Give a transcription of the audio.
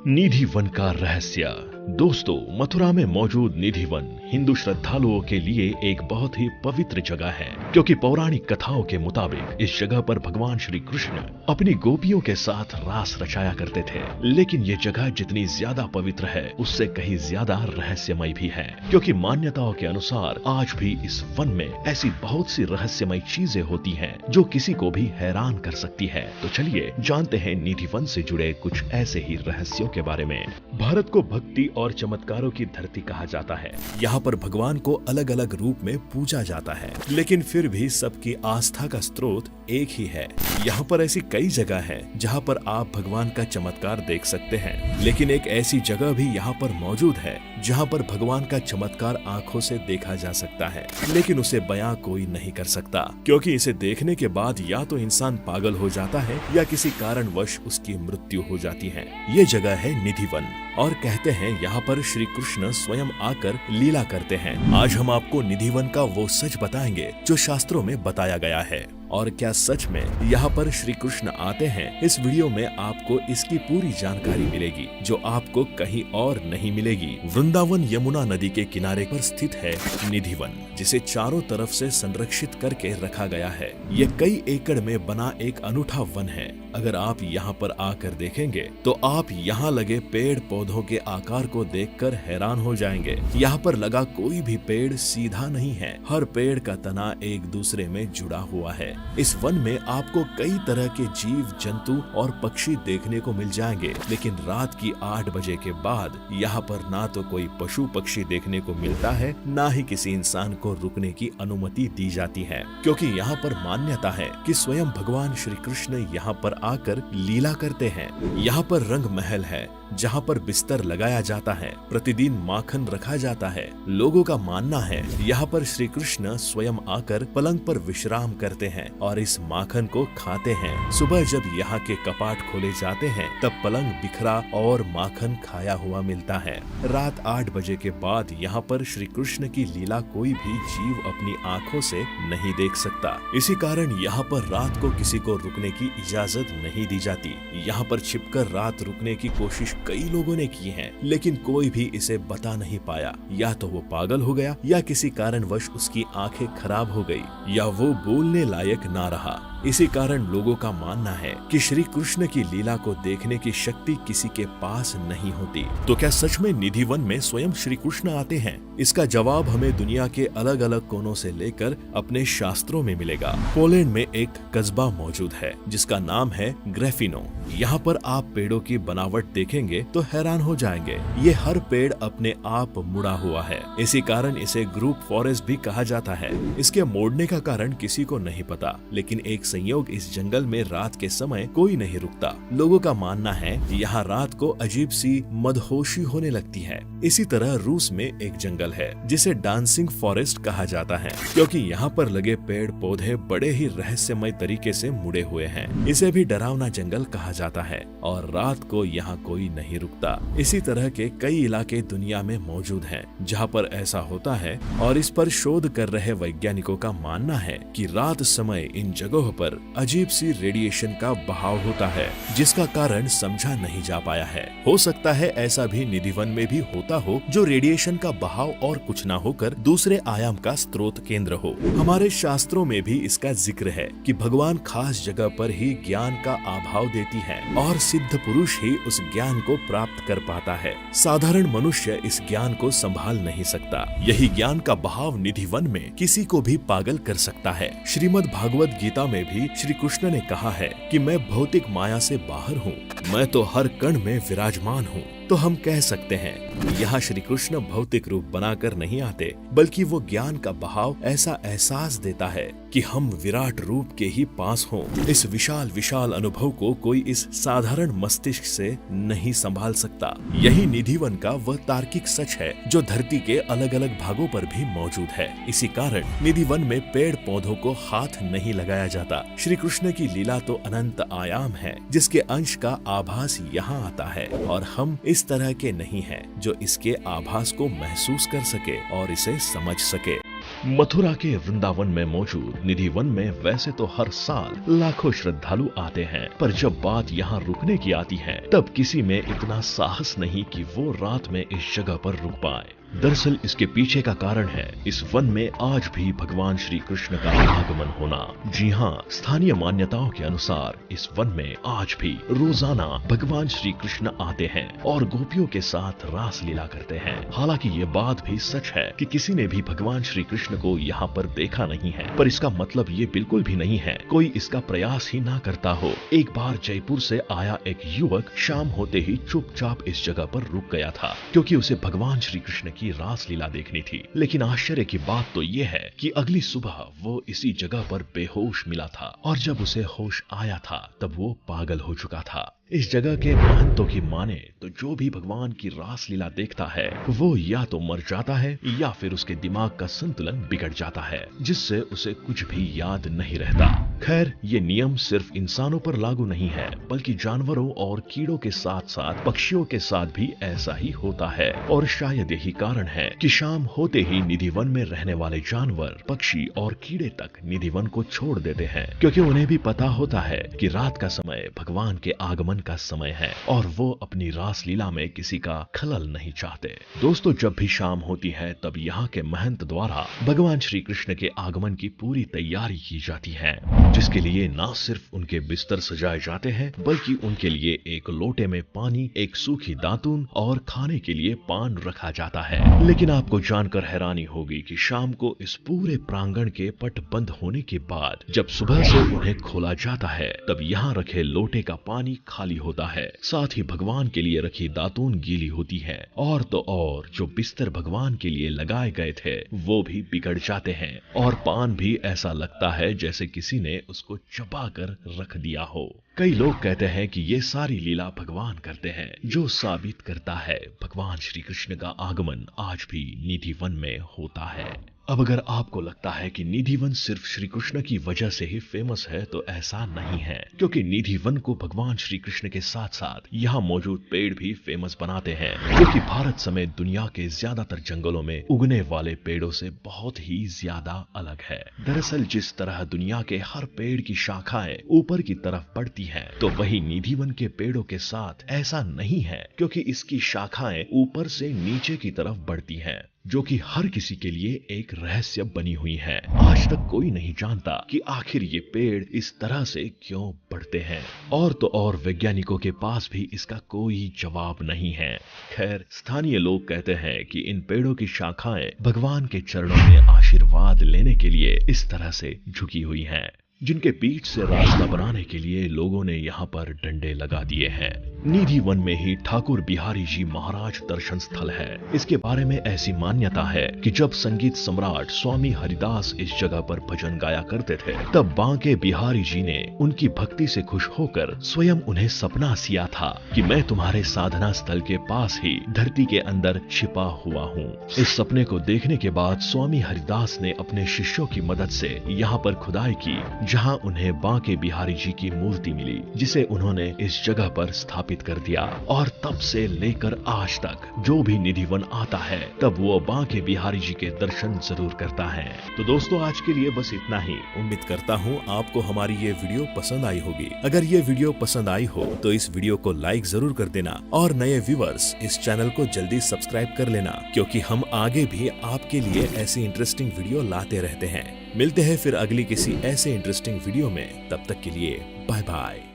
निधि one का रहस्य। दोस्तों, मथुरा में मौजूद निधि वन हिंदू श्रद्धालुओं के लिए एक बहुत ही पवित्र जगह है, क्योंकि पौराणिक कथाओं के मुताबिक इस जगह पर भगवान श्री कृष्ण अपनी गोपियों के साथ रास रचाया करते थे। लेकिन ये जगह जितनी ज्यादा पवित्र है, उससे कहीं ज्यादा रहस्यमय भी है, क्योंकि मान्यताओं के अनुसार आज भी इस वन में ऐसी बहुत सी रहस्यमय चीजें होती हैं जो किसी को भी हैरान कर सकती है। तो चलिए जानते हैं निधि वन से जुड़े कुछ ऐसे ही रहस्यों के बारे में। भारत को भक्ति और चमत्कारों की धरती कहा जाता है। यहाँ पर भगवान को अलग अलग रूप में पूजा जाता है, लेकिन फिर भी सबकी आस्था का स्रोत एक ही है। यहाँ पर ऐसी कई जगह हैं जहाँ पर आप भगवान का चमत्कार देख सकते हैं, लेकिन एक ऐसी जगह भी यहाँ पर मौजूद है जहाँ पर भगवान का चमत्कार आंखों से देखा जा सकता है, लेकिन उसे बयां कोई नहीं कर सकता, क्योंकि इसे देखने के बाद या तो इंसान पागल हो जाता है या किसी कारणवश उसकी मृत्यु हो जाती है। ये जगह है निधि वन, और कहते हैं यहाँ पर श्री कृष्ण स्वयं आकर लीला करते हैं। आज हम आपको निधि वन का वो सच बताएंगे जो शास्त्रों में बताया गया है। और क्या सच में यहाँ पर श्री कृष्ण आते हैं? इस वीडियो में आपको इसकी पूरी जानकारी मिलेगी, जो आपको कहीं और नहीं मिलेगी। वृंदावन यमुना नदी के किनारे पर स्थित है निधि वन, जिसे चारों तरफ से संरक्षित करके रखा गया है। ये कई एकड़ में बना एक अनूठा वन है। अगर आप यहाँ पर आकर देखेंगे तो आप यहाँ लगे पेड़ पौधों के आकार को देखकर हैरान हो जाएंगे। यहाँ पर लगा कोई भी पेड़ सीधा नहीं है, हर पेड़ का तना एक दूसरे में जुड़ा हुआ है। इस वन में आपको कई तरह के जीव जंतु और पक्षी देखने को मिल जाएंगे, लेकिन रात की 8 बजे के बाद यहाँ पर ना तो कोई पशु पक्षी देखने को मिलता है, ना ही किसी इंसान को रुकने की अनुमति दी जाती है, क्योंकि यहाँ पर मान्यता है कि स्वयं भगवान श्री कृष्ण यहाँ पर आकर लीला करते हैं। यहाँ पर रंग महल है जहाँ पर बिस्तर लगाया जाता है, प्रतिदिन माखन रखा जाता है। लोगों का मानना है यहाँ पर श्री कृष्ण स्वयं आकर पलंग पर विश्राम करते हैं और इस माखन को खाते हैं। सुबह जब यहाँ के कपाट खोले जाते हैं तब पलंग बिखरा और माखन खाया हुआ मिलता है। रात 8 बजे के बाद यहाँ पर श्री कृष्ण की लीला कोई भी जीव अपनी आँखों से नहीं देख सकता। इसी कारण यहाँ पर रात को किसी को रुकने की इजाजत नहीं दी जाती। यहाँ पर छिपकर रात रुकने की कोशिश कई लोगों ने की है, लेकिन कोई भी इसे बता नहीं पाया। या तो वो पागल हो गया, या किसी कारणवश उसकी आंखें खराब हो गई, या वो बोलने लायक ना रहा। इसी कारण लोगों का मानना है कि श्री कृष्ण की लीला को देखने की शक्ति किसी के पास नहीं होती। तो क्या सच में निधि वन में स्वयं श्री कृष्ण आते हैं? इसका जवाब हमें दुनिया के अलग अलग कोनों से लेकर अपने शास्त्रों में मिलेगा। पोलैंड में एक कस्बा मौजूद है जिसका नाम है ग्रेफिनो। यहाँ पर आप पेड़ों की बनावट देखेंगे तो हैरान हो जाएंगे। ये हर पेड़ अपने आप मुड़ा हुआ है, इसी कारण इसे ग्रुप फॉरेस्ट भी कहा जाता है। इसके मोड़ने का कारण किसी को नहीं पता, लेकिन एक संयोग इस जंगल में रात के समय कोई नहीं रुकता। लोगों का मानना है यहाँ रात को अजीब सी मदहोशी होने लगती है। इसी तरह रूस में एक जंगल है जिसे डांसिंग फॉरेस्ट कहा जाता है, क्योंकि यहाँ पर लगे पेड़ पौधे बड़े ही रहस्यमय तरीके से मुड़े हुए हैं। इसे भी डरावना जंगल कहा जाता है और रात को यहाँ कोई नहीं रुकता। इसी तरह के कई इलाके दुनिया में मौजूद हैं जहाँ पर ऐसा होता है, और इस पर शोध कर रहे वैज्ञानिकों का मानना है कि रात समय इन जगहों पर अजीब सी रेडिएशन का बहाव होता है, जिसका कारण समझा नहीं जा पाया है। हो सकता है ऐसा भी निधि वन में भी होता हो, जो रेडिएशन का बहाव और कुछ ना होकर दूसरे आयाम का स्रोत केंद्र हो। हमारे शास्त्रों में भी इसका जिक्र है कि भगवान खास जगह पर ही ज्ञान का आभाव देती है और सिद्ध पुरुष ही उस ज्ञान को प्राप्त कर पाता है। साधारण मनुष्य इस ज्ञान को संभाल नहीं सकता। यही ज्ञान का बहाव निधि वन में किसी को भी पागल कर सकता है। श्रीमद् भागवत गीता में भी श्री कृष्ण ने कहा है कि मैं भौतिक माया से बाहर हूँ, मैं तो हर कण में विराजमान हूँ। तो हम कह सकते हैं यहाँ श्री कृष्ण भौतिक रूप बनाकर नहीं आते, बल्कि वो ज्ञान का बहाव ऐसा एहसास देता है कि हम विराट रूप के ही पास हों। इस विशाल विशाल अनुभव को कोई इस साधारण मस्तिष्क से नहीं संभाल सकता। यही निधि वन का वह तार्किक सच है जो धरती के अलग अलग भागों पर भी मौजूद है। इसी कारण निधि वन में पेड़ पौधों को हाथ नहीं लगाया जाता। श्री कृष्ण की लीला तो अनंत आयाम है, जिसके अंश का आभास यहाँ आता है, और हम इस तरह के नहीं हैं जो इसके आभास को महसूस कर सके और इसे समझ सके। मथुरा के वृंदावन में मौजूद निधि वन में वैसे तो हर साल लाखों श्रद्धालु आते हैं, पर जब बात यहाँ रुकने की आती है तब किसी में इतना साहस नहीं कि वो रात में इस जगह पर रुक पाए। दरअसल इसके पीछे का कारण है इस वन में आज भी भगवान श्री कृष्ण का आगमन होना। जी हाँ, स्थानीय मान्यताओं के अनुसार इस वन में आज भी रोजाना भगवान श्री कृष्ण आते हैं और गोपियों के साथ रास लीला करते हैं। हालांकि ये बात भी सच है कि किसी ने भी भगवान श्री कृष्ण को यहाँ पर देखा नहीं है, पर इसका मतलब ये बिल्कुल भी नहीं है कोई इसका प्रयास ही ना करता हो। एक बार जयपुर से आया एक युवक शाम होते ही चुपचाप इस जगह पर रुक गया था, क्योंकि उसे भगवान श्री कृष्ण की रास लीला देखनी थी। लेकिन आश्चर्य की बात तो ये है कि अगली सुबह वो इसी जगह पर बेहोश मिला था और जब उसे होश आया था तब वो पागल हो चुका था। इस जगह के महंतों की माने तो जो भी भगवान की रास लीला देखता है वो या तो मर जाता है या फिर उसके दिमाग का संतुलन बिगड़ जाता है, जिससे उसे कुछ भी याद नहीं रहता। खैर, ये नियम सिर्फ इंसानों पर लागू नहीं है, बल्कि जानवरों और कीड़ों के साथ साथ पक्षियों के साथ भी ऐसा ही होता है। और शायद यही कारण है कि शाम होते ही निधि वन में रहने वाले जानवर, पक्षी और कीड़े तक निधि वन को छोड़ देते हैं, क्योंकि उन्हें भी पता होता है कि रात का समय भगवान के आगमन का समय है और वो अपनी रास लीला में किसी का खलल नहीं चाहते। दोस्तों, जब भी शाम होती है तब यहाँ के महंत द्वारा भगवान श्री कृष्ण के आगमन की पूरी तैयारी की जाती है, जिसके लिए न सिर्फ उनके बिस्तर सजाए जाते हैं बल्कि उनके लिए एक लोटे में पानी, एक सूखी दातून और खाने के लिए पान रखा जाता है। लेकिन आपको जानकर हैरानी होगी कि शाम को इस पूरे प्रांगण के पट बंद होने के बाद जब सुबह से उन्हें खोला जाता है तब यहाँ रखे लोटे का पानी खाली होता है, साथ ही भगवान के लिए रखी दातून गीली होती है और तो और जो बिस्तर भगवान के लिए लगाए गए थे वो भी बिगड़ जाते हैं और पान भी ऐसा लगता है जैसे किसी ने उसको चबा कर रख दिया हो। कई लोग कहते हैं कि ये सारी लीला भगवान करते हैं, जो साबित करता है भगवान श्री कृष्ण का आगमन आज भी निधि वन में होता है। अब अगर आपको लगता है कि निधि वन सिर्फ श्री कृष्ण की वजह से ही फेमस है तो ऐसा नहीं है, क्योंकि निधि वन को भगवान श्री कृष्ण के साथ साथ यहाँ मौजूद पेड़ भी फेमस बनाते हैं, जो कि भारत समेत दुनिया के ज्यादातर जंगलों में उगने वाले पेड़ों से बहुत ही ज्यादा अलग है। दरअसल जिस तरह दुनिया के हर पेड़ की शाखाएं ऊपर की तरफ बढ़ती हैं, तो वही निधि वन के पेड़ों के साथ ऐसा नहीं है, क्योंकि इसकी शाखाएं ऊपर से नीचे की तरफ बढ़ती हैं, जो कि हर किसी के लिए एक रहस्य बनी हुई है। आज तक कोई नहीं जानता कि आखिर ये पेड़ इस तरह से क्यों बढ़ते हैं, और तो और वैज्ञानिकों के पास भी इसका कोई जवाब नहीं है। खैर, स्थानीय लोग कहते हैं कि इन पेड़ों की शाखाएं भगवान के चरणों में आशीर्वाद लेने के लिए इस तरह से झुकी हुई हैं, जिनके बीच से रास्ता बनाने के लिए लोगों ने यहाँ पर डंडे लगा दिए हैं। निधि वन में ही ठाकुर बिहारी जी महाराज दर्शन स्थल है। इसके बारे में ऐसी मान्यता है कि जब संगीत सम्राट स्वामी हरिदास इस जगह पर भजन गाया करते थे, तब बांके बिहारी जी ने उनकी भक्ति से खुश होकर स्वयं उन्हें सपना सिया था कि मैं तुम्हारे साधना स्थल के पास ही धरती के अंदर छिपा हुआ हूँ। इस सपने को देखने के बाद स्वामी हरिदास ने अपने शिष्यों की मदद से यहाँ पर खुदाई की, जहां उन्हें बांके बिहारी जी की मूर्ति मिली, जिसे उन्होंने इस जगह पर स्थापित कर दिया। और तब से लेकर आज तक जो भी निधि वन आता है तब वो बांके बिहारी जी के दर्शन जरूर करता है। तो दोस्तों, आज के लिए बस इतना ही। उम्मीद करता हूँ आपको हमारी ये वीडियो पसंद आई होगी। अगर ये वीडियो पसंद आई हो तो इस वीडियो को लाइक जरूर कर देना और नए व्यूअर्स इस चैनल को जल्दी सब्सक्राइब कर लेना, क्योंकि हम आगे भी आपके लिए ऐसी इंटरेस्टिंग वीडियो लाते रहते हैं। मिलते हैं फिर अगली किसी ऐसे इंटरेस्टिंग वीडियो में, तब तक के लिए बाय बाय।